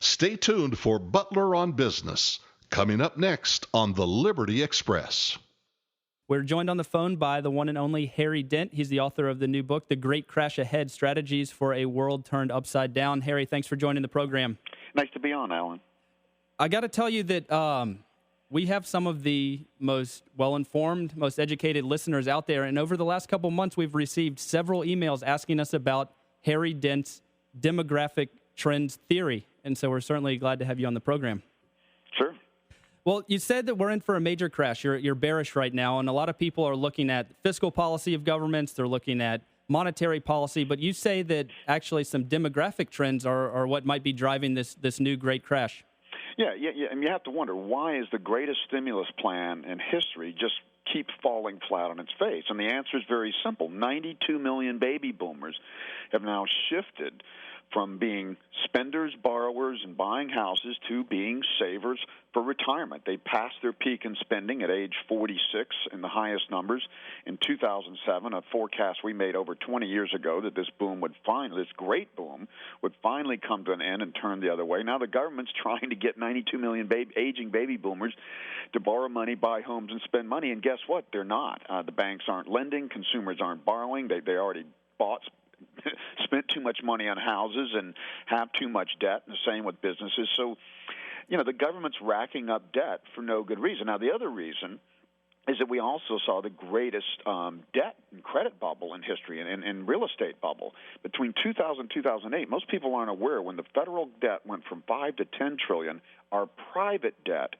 Stay tuned for Butler on Business, coming up next on the Liberty Express. We're joined on the phone by the one and only Harry Dent. He's the author of the new book, The Great Crash Ahead, Strategies for a World Turned Upside Down. Harry, thanks for joining the program. Nice to be on, Alan. I got to tell you that we have some of the most well-informed, most educated listeners out there, and over the last couple months, we've received several emails asking us about Harry Dent's demographic trends theory, and so we're certainly glad to have you on the program. Sure. Well, you said that we're in for a major crash. You're bearish right now, and a lot of people are looking at fiscal policy of governments. They're looking at monetary policy, but you say that actually some demographic trends are what might be driving this new great crash. Yeah, and you have to wonder, why is the greatest stimulus plan in history just keep falling flat on its face? And the answer is very simple. 92 million baby boomers have now shifted from being spenders, borrowers, and buying houses to being savers for retirement. They passed their peak in spending at age 46 in the highest numbers in 2007, a forecast we made over 20 years ago that this great boom would finally come to an end and turn the other way. Now the government's trying to get 92 million aging baby boomers to borrow money, buy homes, and spend money, and guess what? They're not. The banks aren't lending, consumers aren't borrowing, they already spent too much money on houses and have too much debt, and the same with businesses. So, the government's racking up debt for no good reason. Now, the other reason is that we also saw the greatest debt and credit bubble in history and real estate bubble. Between 2000 and 2008, most people aren't aware, when the federal debt went from $5 to $10 trillion, our private debt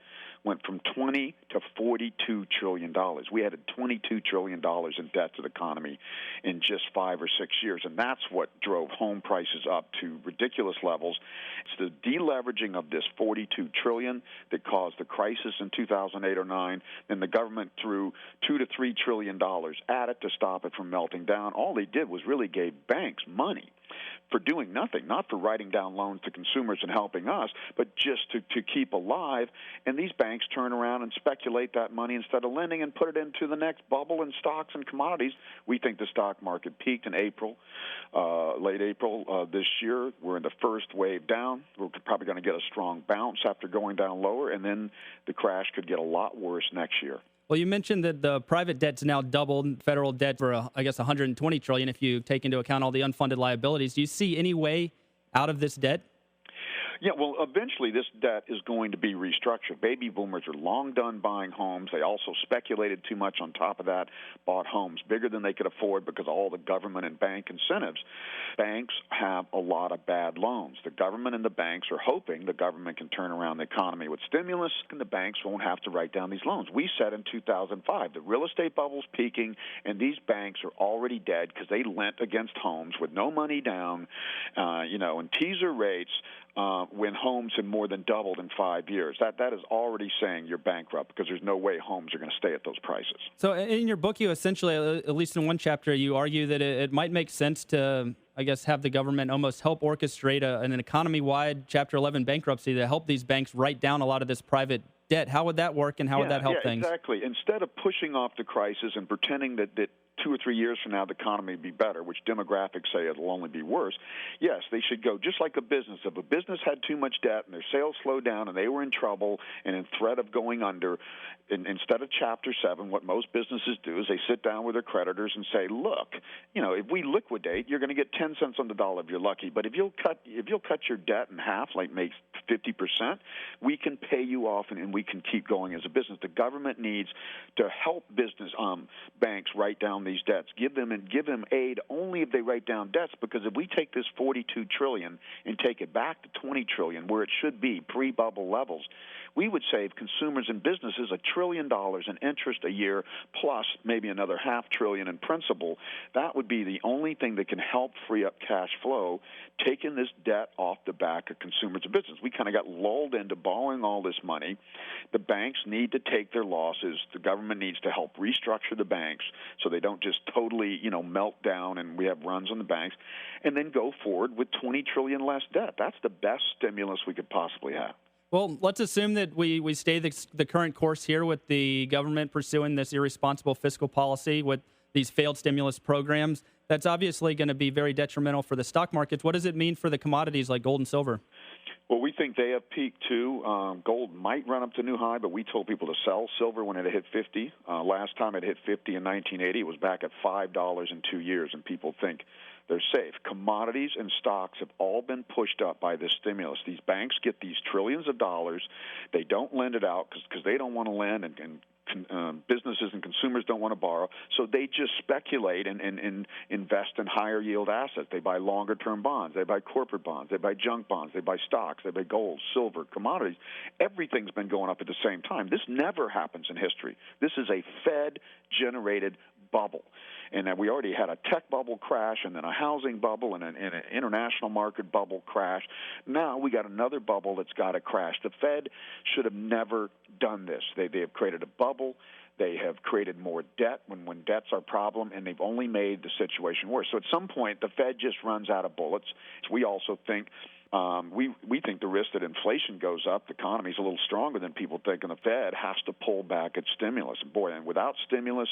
went from $20 to $42 trillion. We added $22 trillion in debt to the economy in just 5 or 6 years, and that's what drove home prices up to ridiculous levels. It's the deleveraging of this $42 trillion that caused the crisis in 2008 or 9, and the government threw $2 to $3 trillion at it to stop it from melting down. All they did was really gave banks money for doing nothing, not for writing down loans to consumers and helping us, but just to keep alive. And these banks turn around and speculate that money instead of lending and put it into the next bubble in stocks and commodities. We think the stock market peaked in April, late April this year. We're in the first wave down. We're probably going to get a strong bounce after going down lower, and then the crash could get a lot worse next year. Well, you mentioned that the private debt's now doubled, federal debt for, I guess, $120 trillion if you take into account all the unfunded liabilities. Do you see any way out of this debt? Yeah, well, eventually this debt is going to be restructured. Baby boomers are long done buying homes. They also speculated too much on top of that, bought homes bigger than they could afford because of all the government and bank incentives. Banks have a lot of bad loans. The government and the banks are hoping the government can turn around the economy with stimulus, and the banks won't have to write down these loans. We said in 2005 the real estate bubble's peaking, and these banks are already dead because they lent against homes with no money down, and teaser rates. When homes have more than doubled in 5 years. That is already saying you're bankrupt because there's no way homes are going to stay at those prices. So in your book, you essentially, at least in one chapter, you argue that it might make sense to, I guess, have the government almost help orchestrate an economy-wide Chapter 11 bankruptcy to help these banks write down a lot of this private debt. How would that work, and how would that help things? Exactly. Instead of pushing off the crisis and pretending that 2 or 3 years from now the economy will be better, which demographics say it'll only be worse, yes, they should go just like a business. If a business had too much debt and their sales slowed down and they were in trouble and in threat of going under, instead of Chapter 7, what most businesses do is they sit down with their creditors and say, look, if we liquidate, you're going to get 10 cents on the dollar if you're lucky. But if you'll cut your debt in half, like make 50%, we can pay you off and we can keep going as a business. The government needs to help business banks write down these debts. Give them aid only if they write down debts, because if we take this $42 trillion and take it back to $20 trillion, where it should be pre-bubble levels, we would save consumers and businesses $1 trillion in interest a year, plus maybe another $500 billion in principal. That would be the only thing that can help free up cash flow, taking this debt off the back of consumers and business. We kind of got lulled into borrowing all this money. The banks need to take their losses. The government needs to help restructure the banks so they don't just totally, melt down and we have runs on the banks, and then go forward with $20 trillion less debt. That's the best stimulus we could possibly have. Well, let's assume that we stay the current course here with the government pursuing this irresponsible fiscal policy with these failed stimulus programs. That's obviously going to be very detrimental for the stock markets. What does it mean for the commodities like gold and silver? Well, we think they have peaked too. Gold might run up to new high, but we told people to sell silver when it hit 50. Last time it hit 50 in 1980, it was back at $5 in 2 years, and people think they're safe. Commodities and stocks have all been pushed up by this stimulus. These banks get these trillions of dollars. They don't lend it out because they don't want to lend, and businesses and consumers don't want to borrow, so they just speculate and invest in higher yield assets. They buy longer term bonds, they buy corporate bonds, they buy junk bonds, they buy stocks, they buy gold, silver, commodities. Everything's been going up at the same time. This never happens in history. This is a Fed generated bubble. And we already had a tech bubble crash, and then a housing bubble, and an international market bubble crash. Now we got another bubble that's got to crash. The Fed should have never done this. They have created a bubble. They have created more debt when debt's our problem, and they've only made the situation worse. So at some point, the Fed just runs out of bullets. We also think we think the risk that inflation goes up, the economy's a little stronger than people think, and the Fed has to pull back its stimulus. Boy, and without stimulus,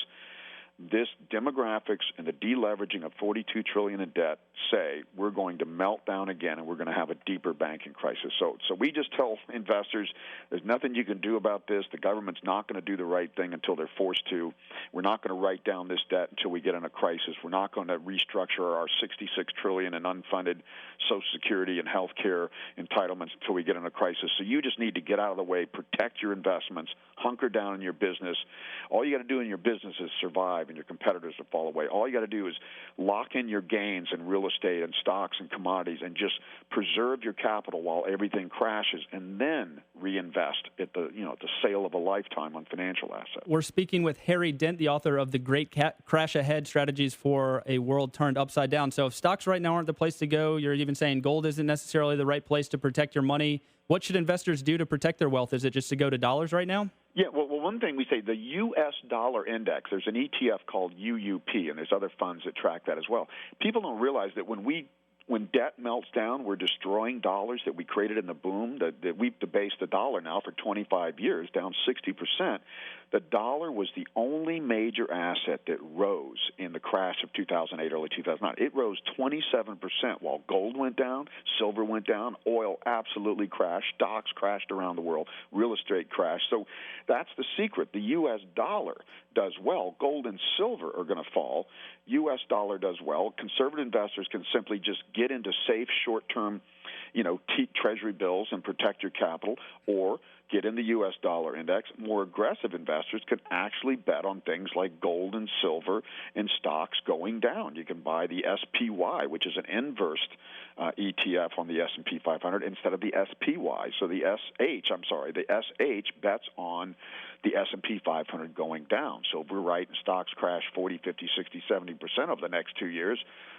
this demographics and the deleveraging of $42 trillion in debt say we're going to melt down again, and we're going to have a deeper banking crisis. So we just tell investors there's nothing you can do about this. The government's not going to do the right thing until they're forced to. We're not going to write down this debt until we get in a crisis. We're not going to restructure our $66 trillion in unfunded Social Security and health care entitlements until we get in a crisis. So you just need to get out of the way, protect your investments, hunker down in your business. All you got to do in your business is survive, and your competitors will fall away. All you got to do is lock in your gains in real estate and stocks and commodities, and just preserve your capital while everything crashes, and then reinvest at the sale of a lifetime on financial assets. We're speaking with Harry Dent, the author of The Great Crash Ahead: Strategies for a World Turned Upside Down. So if stocks right now aren't the place to go, you're even saying gold isn't necessarily the right place to protect your money. What should investors do to protect their wealth? Is it just to go to dollars right now? Yeah, well, one thing we say, the U.S. dollar index, there's an ETF called UUP, and there's other funds that track that as well. People don't realize that when debt melts down, we're destroying dollars that we created in the boom, that we've debased the dollar now for 25 years, down 60%. The dollar was the only major asset that rose in the crash of 2008, early 2009. It rose 27% while gold went down, silver went down, oil absolutely crashed, stocks crashed around the world, real estate crashed. So that's the secret. The U.S. dollar does well. Gold and silver are going to fall. U.S. dollar does well. Conservative investors can simply just get into safe short-term, treasury bills and protect your capital, or get in the U.S. dollar index. More aggressive investors can actually bet on things like gold and silver and stocks going down. You can buy the SPY, which is an inverse ETF on the S&P 500 instead of the SPY. So the SH bets on the S&P 500 going down. So if we're right and stocks crash 40, 50, 60, 70% over the next 2 years,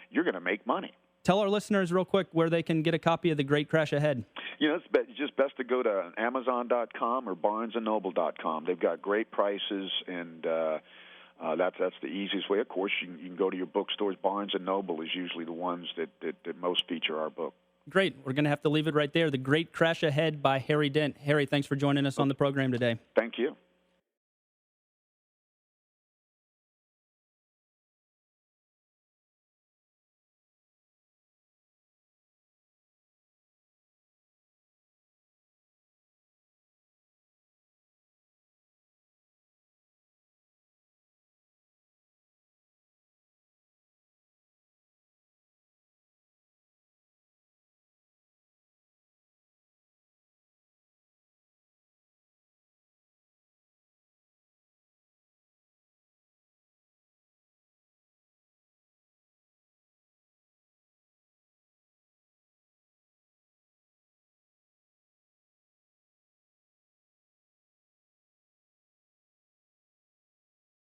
you're going to make money. Tell our listeners real quick where they can get a copy of The Great Crash Ahead. It's just best to go to Amazon.com or BarnesandNoble.com. They've got great prices, and that's the easiest way. Of course, you can go to your bookstores. Barnes & Noble is usually the ones that most feature our book. Great. We're going to have to leave it right there. The Great Crash Ahead by Harry Dent. Harry, thanks for joining us on the program today. Thank you.